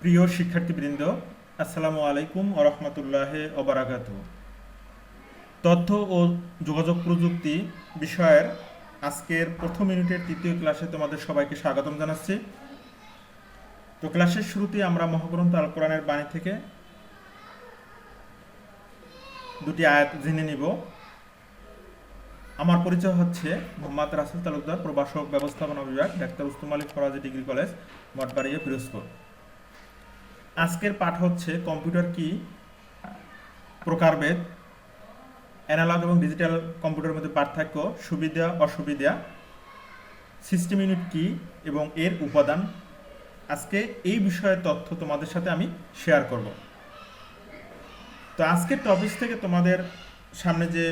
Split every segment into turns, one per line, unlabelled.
প্রিয় শিক্ষার্থীবৃন্দ, আসসালামু আলাইকুম ওয়া রাহমাতুল্লাহি ওয়া বারাকাতুহু। তথ্য ও যোগাযোগ প্রযুক্তি বিষয়ের আজকের প্রথম ইউনিটের তৃতীয় ক্লাসে তোমাদের সবাইকে স্বাগতম জানাচ্ছি। তো ক্লাসের শুরুতে আমরা মহাগ্রন্থ আল কোরআনের বাণী থেকে দুটি আয়াত জেনে নিব। আমার পরিচয় হচ্ছে মোহাম্মদ রাসেল তালুকদার, প্রভাষক ব্যবস্থাপনা বিভাগ, doctor Ustam Ali Faraji degree college, Mathbaria, Pirojpur. আজকের পাঠ হচ্ছে কম্পিউটার কি, প্রকারভেদ, অ্যানালগ এবং ডিজিটাল কম্পিউটারের মধ্যে পার্থক্য, সুবিধা অসুবিধা, সিস্টেম ইউনিট কি এবং এর উপাদান। আজকে এই বিষয়ে তথ্য তোমাদের সাথে আমি শেয়ার করব। তো আজকের টপিক থেকে তোমাদের সামনে যে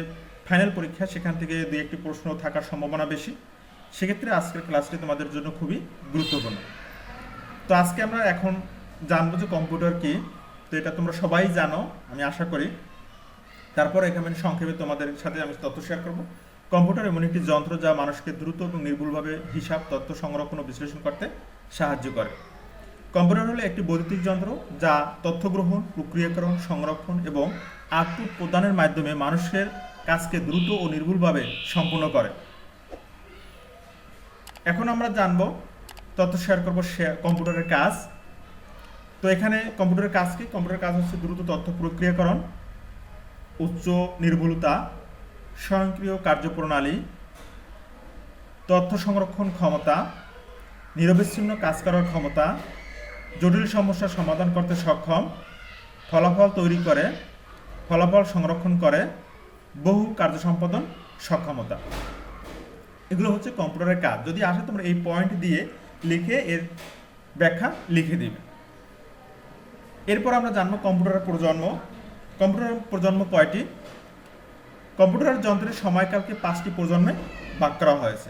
ফাইনাল পরীক্ষা, সেখান থেকে দুই একটি প্রশ্ন থাকার সম্ভাবনা বেশি। সেক্ষেত্রে আজকের ক্লাসটি তোমাদের জন্য খুবই গুরুত্বপূর্ণ। তো আজকে আমরা এখন জানবো যে কম্পিউটার কি। তো এটা তোমরা সবাই জানো, আমি আশা করি। তারপর এখানে সংক্ষেপে তোমাদের সাথে আমি তথ্য শেয়ার করব। কম্পিউটার এমন একটি যন্ত্র যা মানুষকে দ্রুত এবং নির্ভুলভাবে হিসাব, তথ্য সংরক্ষণ ও বিশ্লেষণ করতে সাহায্য করে। কম্পিউটার হলো একটি বৈদ্যুতিক যন্ত্র যা তথ্য গ্রহণ, প্রক্রিয়াকরণ, সংরক্ষণ এবং আউটপুট প্রদানের মাধ্যমে মানুষের কাজকে দ্রুত ও নির্ভুলভাবে সম্পূর্ণ করে। এখন আমরা জানবো, তথ্য শেয়ার করবো কম্পিউটারের কাজ। তো এখানে কম্পিউটারের কাজ কি? কম্পিউটারের কাজ হচ্ছে দ্রুত তথ্য প্রক্রিয়াকরণ, উচ্চ নির্ভুলতা, স্বয়ংক্রিয় কার্যপ্রণালী, তথ্য সংরক্ষণ ক্ষমতা, নিরবিচ্ছিন্ন কাজ করার ক্ষমতা, জটিল সমস্যার সমাধান করতে সক্ষম, ফলাফল তৈরি করে, ফলাফল সংরক্ষণ করে, বহু কার্য সম্পাদন সক্ষমতা। এগুলো হচ্ছে কম্পিউটারের কাজ। যদি আসে তোমরা এই পয়েন্ট দিয়ে লিখে এর ব্যাখ্যা লিখে দিবে। এরপর আমরা জানবো কম্পিউটারের প্রজন্ম। কম্পিউটারের প্রজন্ম কয়টি? কম্পিউটার যন্ত্রের সময়কালকে 5টি প্রজন্মে ভাগ করা হয়েছে।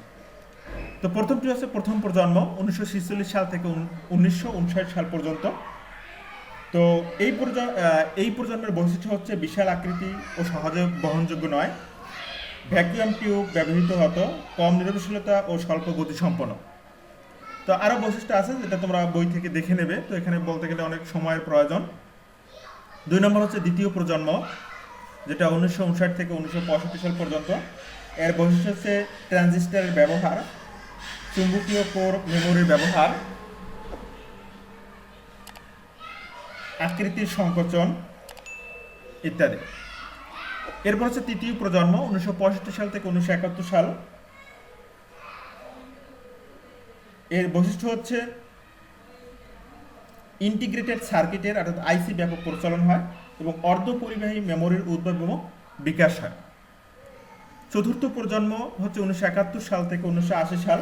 তো প্রথমটি হচ্ছে প্রথম প্রজন্ম, 1946 সাল থেকে 1959 সাল পর্যন্ত। তো এই প্রজন্মের বৈশিষ্ট্য হচ্ছে বিশাল আকৃতি ও সহজে বহনযোগ্য নয়, ভ্যাকুয়াম টিউব ব্যবহৃত হতো, কম নির্ভরশীলতা ও স্বল্প গতিসম্পন্ন। তো আরও বৈশিষ্ট্য আছে যেটা তোমরা বই থেকে দেখে নেবে। তো এখানে বলতে গেলে অনেক সময়ের প্রয়োজন। 2 নম্বর হচ্ছে দ্বিতীয় প্রজন্ম, যেটা 1959 থেকে 1965 সাল পর্যন্ত। এর বৈশিষ্ট্য হচ্ছে ট্রানজিস্টরের ব্যবহার, চুম্বকীয় কোর মেমোরির ব্যবহার, আকৃতির সংকোচন ইত্যাদি। এরপর হচ্ছে তৃতীয় প্রজন্ম, 1965 সাল থেকে 1971 সাল। এর বৈশিষ্ট্য হচ্ছে ইন্টিগ্রেটেড সার্কিটের অর্থাৎ আইসি ব্যাপক প্রচলন হয় এবং অর্ধ পরিবাহী মেমোরির উদ্ভব এবং বিকাশ হয়। চতুর্থ প্রজন্ম হচ্ছে 1971 সাল থেকে 1980 সাল।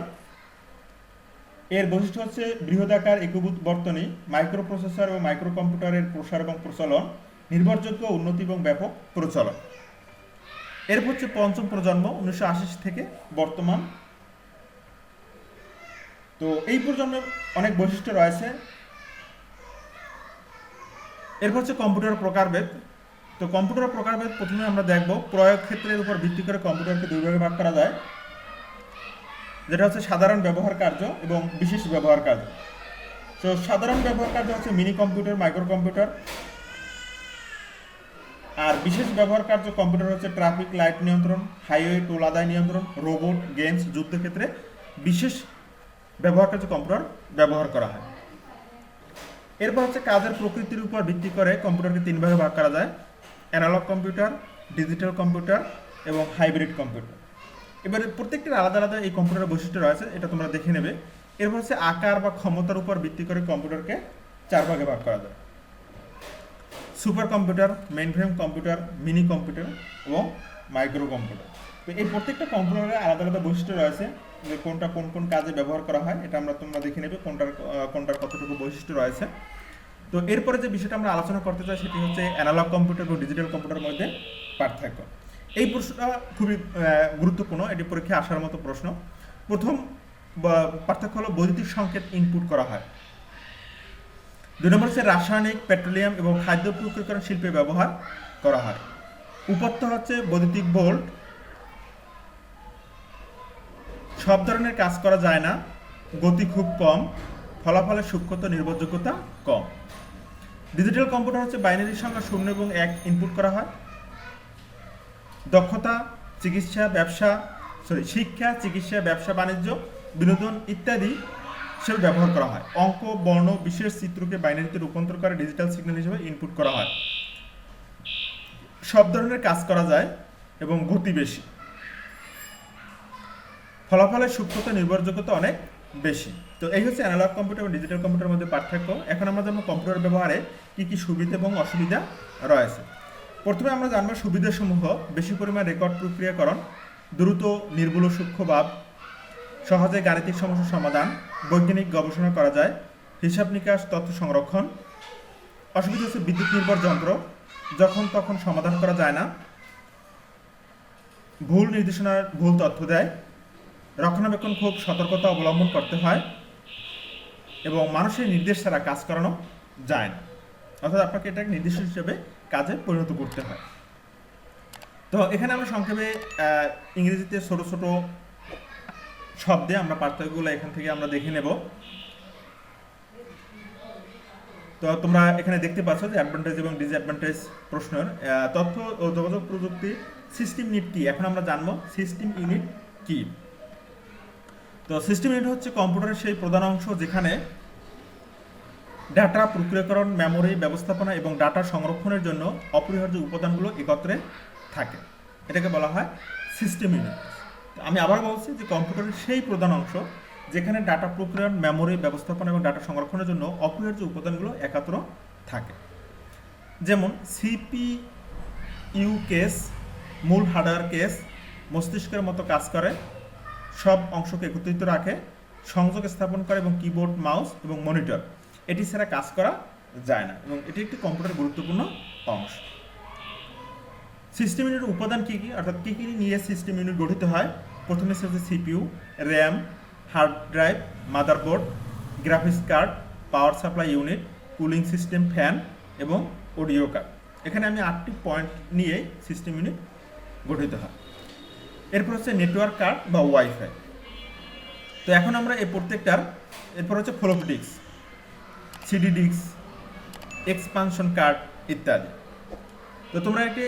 এর বৈশিষ্ট্য হচ্ছে বৃহদাকার একীভূত বর্তনী, মাইক্রোপ্রসেসর ও মাইক্রো কম্পিউটারের প্রসার এবং প্রচলন, নির্ভরযোগ্য উন্নতি এবং ব্যাপক প্রচলন। এরপর হচ্ছে পঞ্চম প্রজন্ম, 1980 থেকে বর্তমান। তো এই প্রজন্মের অনেক বৈশিষ্ট্য রয়েছে। এরপর হচ্ছে কম্পিউটার প্রকারভেদ। তো কম্পিউটার প্রকারভেদ প্রথমে আমরা দেখব, প্রয়োগ ক্ষেত্রের উপর ভিত্তি করে কম্পিউটারকে দুই ভাগে ভাগ করা যায়, যেটা হচ্ছে সাধারণ ব্যবহার কার্য এবং বিশেষ ব্যবহার কার্য। তো সাধারণ ব্যবহার কার্য হচ্ছে মিনি কম্পিউটার, মাইক্রো কম্পিউটার। আর বিশেষ ব্যবহার কার্য কম্পিউটার হচ্ছে ট্রাফিক লাইট নিয়ন্ত্রণ, হাইওয়ে টোল আদায় নিয়ন্ত্রণ, রোবট, গেমস, যুদ্ধক্ষেত্রে বিশেষ ব্যবহার কার্য কম্পিউটার ব্যবহার করা হয়। এরপর হচ্ছে কাজের প্রকৃতির উপর ভিত্তি করে কম্পিউটারকে 3 ভাগে ভাগ করা যায়: অ্যানালগ কম্পিউটার, ডিজিটাল কম্পিউটার এবং হাইব্রিড কম্পিউটার। এবারে প্রত্যেকটির আলাদা আলাদা এই কম্পিউটারের বৈশিষ্ট্য রয়েছে, এটা তোমরা দেখে নেবে। এরপর হচ্ছে আকার বা ক্ষমতার উপর ভিত্তি করে কম্পিউটারকে 4 ভাগে ভাগ করা যায়: super computer, mainframe computer, mini computer এবং মাইক্রো কম্পিউটার। তো এই প্রত্যেকটা কম্পিউটারের আলাদা আলাদা বৈশিষ্ট্য রয়েছে, যে কোনটা কোন কোন কাজে ব্যবহার করা হয়, এটা তোমরা দেখে নেবে কোনটার কতটুকু বৈশিষ্ট্য রয়েছে। তো এরপরে যে বিষয়টা আমরা আলোচনা করতে চাই সেটি হচ্ছে অ্যানালগ কম্পিউটার এবং ডিজিটাল কম্পিউটারের মধ্যে পার্থক্য। এই প্রশ্নটা খুবই গুরুত্বপূর্ণ, এটি পরীক্ষায় আসার মতো প্রশ্ন। প্রথম পার্থক্য হলো বৈদ্যুতিক সংকেত ইনপুট করা হয়। 2 নম্বর হচ্ছে রাসায়নিক, পেট্রোলিয়াম এবং খাদ্য প্রক্রিয়াকরণ শিল্পে ব্যবহার করা হয়। উপাত্ত হচ্ছে বৈদ্যুতিক ভোল্ট, সব ধরনের কাজ করা যায় না, গতি খুব কম, ফলাফলের সূক্ষ্মতা নির্ভরযোগ্যতা কম। ডিজিটাল কম্পিউটার হচ্ছে বাইনারি সংখ্যা 0 এবং 1 ইনপুট করা হয়। দক্ষতা, শিক্ষা, চিকিৎসা, ব্যবসা বাণিজ্য, বিনোদন ইত্যাদি হিসেবে ব্যবহার করা হয়। অঙ্ক, বর্ণ, বিশেষ চিত্রকে বাইনারিতে রূপান্তর করে ডিজিটাল সিগন্যাল হিসেবে ইনপুট করা হয়। সব ধরনের কাজ করা যায় এবং গতি বেশি। ফলাফলের সূক্ষ্মতা নির্ভরযোগ্যতা অনেক বেশি। তো এই হচ্ছে অ্যানালগ কম্পিউটার এবং ডিজিটাল কম্পিউটারের মধ্যে পার্থক্য। এখন আমরা জানবো কম্পিউটার ব্যবহারে কি কি সুবিধা এবং অসুবিধা রয়েছে। প্রথমে আমরা জানবো সুবিধাসমূহ: বেশি পরিমাণ রেকর্ড প্রক্রিয়াকরণ, দ্রুত নির্ভুল সূক্ষ্মভাব, সহজে গাণিতিক সমস্যার সমাধান, বৈজ্ঞানিক গবেষণা করা যায়, হিসাব নিকাশ, তথ্য সংরক্ষণ। অসুবিধা হচ্ছে বিদ্যুৎ নির্ভর যন্ত্র, যখন তখন সমাধান করা যায় না, ভুল নির্দেশনার ভুল তথ্য দেয়, রক্ষণাবেক্ষণ খুব সতর্কতা অবলম্বন করতে হয় এবং মানুষের নির্দেশ ছাড়া কাজ করানো যায় না, অর্থাৎ আপনাকে এটা নির্দিষ্ট হিসেবে কাজে পরিণত করতে হয়। তো এখানে আমরা সংক্ষেপে ইংরেজিতে ছোট ছোট শব্দে আমরা পার্থক্যগুলো এখান থেকে আমরা দেখে নেব। তো তোমরা এখানে দেখতে পাচ্ছ যে অ্যাডভান্টেজ এবং ডিসঅ্যাডভান্টেজ প্রশ্নের তথ্য ও যোগাযোগ প্রযুক্তি সিস্টেম ইউনিট কি। এখন আমরা জানবো সিস্টেম ইউনিট কি। তো সিস্টেম ইউনিট হচ্ছে কম্পিউটারের সেই প্রধান অংশ যেখানে ডাটা প্রক্রিয়াকরণ, মেমোরি ব্যবস্থাপনা এবং ডাটা সংরক্ষণের জন্য অপরিহার্য উপাদানগুলো একত্রে থাকে। এটাকে বলা হয় সিস্টেম ইউনিট। আমি আবার বলছি যে কম্পিউটারের সেই প্রধান অংশ যেখানে ডাটা প্রক্রিয়াকরণ, মেমোরি ব্যবস্থাপনা এবং ডাটা সংরক্ষণের জন্য অপরিহার্য উপাদানগুলো একত্র থাকে। যেমন সিপিইউ কেস মূল হার্ডওয়্যার কেস মস্তিষ্কের মতো কাজ করে, সব অংশকে একত্রিত রাখে, সংযোগ স্থাপন করে এবং কিবোর্ড, মাউস এবং মনিটর এটি ছাড়া কাজ করা যায় না এবং এটি একটি কম্পিউটারের গুরুত্বপূর্ণ অংশ। সিস্টেম ইউনিটের উপাদান কী কী, অর্থাৎ কী কী নিয়ে সিস্টেম ইউনিট গঠিত হয়। প্রথমে হচ্ছে CPU, RAM, hard drive, motherboard, graphics card, power supply unit, cooling system, fan এবং অডিও কার্ড। এখানে আমি 8টি পয়েন্ট নিয়ে সিস্টেম ইউনিট গঠিত হয়। এরপর হচ্ছে নেটওয়ার্ক কার্ড বা ওয়াইফাই। তো এখন আমরা এই প্রত্যেকটার এরপর হচ্ছে floppy disk, CD disk, expansion card ইত্যাদি। তো তোমরা একটি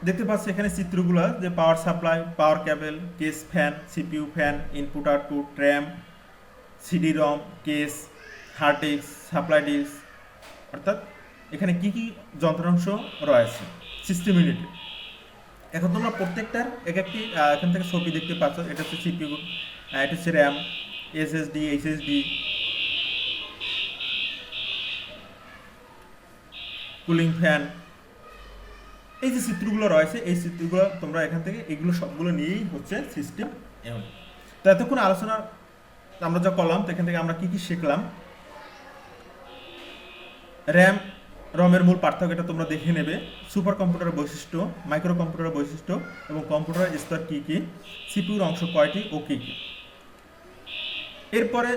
দেখতে পাচ্ছ এখানে চিত্রগুলো যে power supply, power cable, case, fan, CPU, fan, input output, RAM, CD ROM, case, hard disk, supply disk, অর্থাৎ এখানে কি কি যন্ত্রাংশ রয়েছে সিস্টেম ইউনিটে। এখন তোমরা প্রত্যেকটার এক একটি এখান থেকে ছবি দেখতে পাচ্ছ। এটা হচ্ছে সিপিইউ, এটা হচ্ছে RAM, SSD, HSD, cooling fan, এই যে চিত্রগুলো রয়েছে এই চিত্রগুলো তোমরা এখান থেকে এগুলো সবগুলো নিয়েই হচ্ছে সিস্টেম ইউনিট। তো এতক্ষণ আলোচনা আমরা যা করলাম এখান থেকে আমরা কি কি শিখলাম। র্যাম রমের মূল পার্থক্য এটা তোমরা দেখে নেবে, সুপার কম্পিউটারের বৈশিষ্ট্য, মাইক্রো কম্পিউটারের বৈশিষ্ট্য এবং কম্পিউটারের স্তর কী কী, সিপিইউর অংশ কয়টি ও কী কী। এরপরে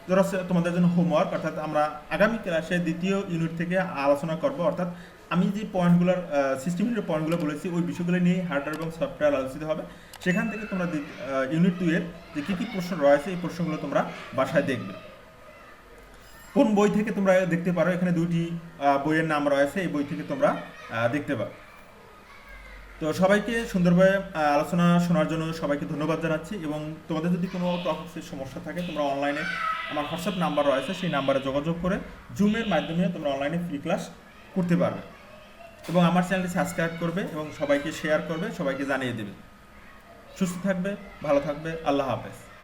ধরো তোমাদের জন্য হোমওয়ার্ক, অর্থাৎ আমরা আগামী ক্লাসে দ্বিতীয় ইউনিট থেকে আলোচনা করব, অর্থাৎ আমি যে পয়েন্টগুলোর সিস্টেম ইউনিটের পয়েন্টগুলো বলেছি ওই বিষয়গুলো নিয়ে হার্ডওয়্যার এবং সফটওয়্যার আলোচিত হবে। সেখান থেকে তোমরা ইউনিট 2 এর যে কী কী প্রশ্ন রয়েছে এই প্রশ্নগুলো তোমরা বাসায় দেখবে। কোন বই থেকে তোমরা দেখতে পারো, এখানে 2টি বইয়ের নাম রয়েছে, এই বই থেকে তোমরা দেখতে পারো। তো সবাইকে সুন্দরভাবে আলোচনা শোনার জন্য সবাইকে ধন্যবাদ জানাচ্ছি এবং তোমাদের যদি কোনো টপিক্সের সমস্যা থাকে তোমরা অনলাইনে আমার হোয়াটসঅ্যাপ নাম্বার রয়েছে সেই নাম্বারে যোগাযোগ করে জুমের মাধ্যমে তোমরা অনলাইনে ফ্রি ক্লাস করতে পারবে এবং আমার চ্যানেলটি সাবস্ক্রাইব করবে এবং সবাইকে শেয়ার করবে, সবাইকে জানিয়ে দেবে। সুস্থ থাকবে, ভালো থাকবে, আল্লাহ হাফেজ।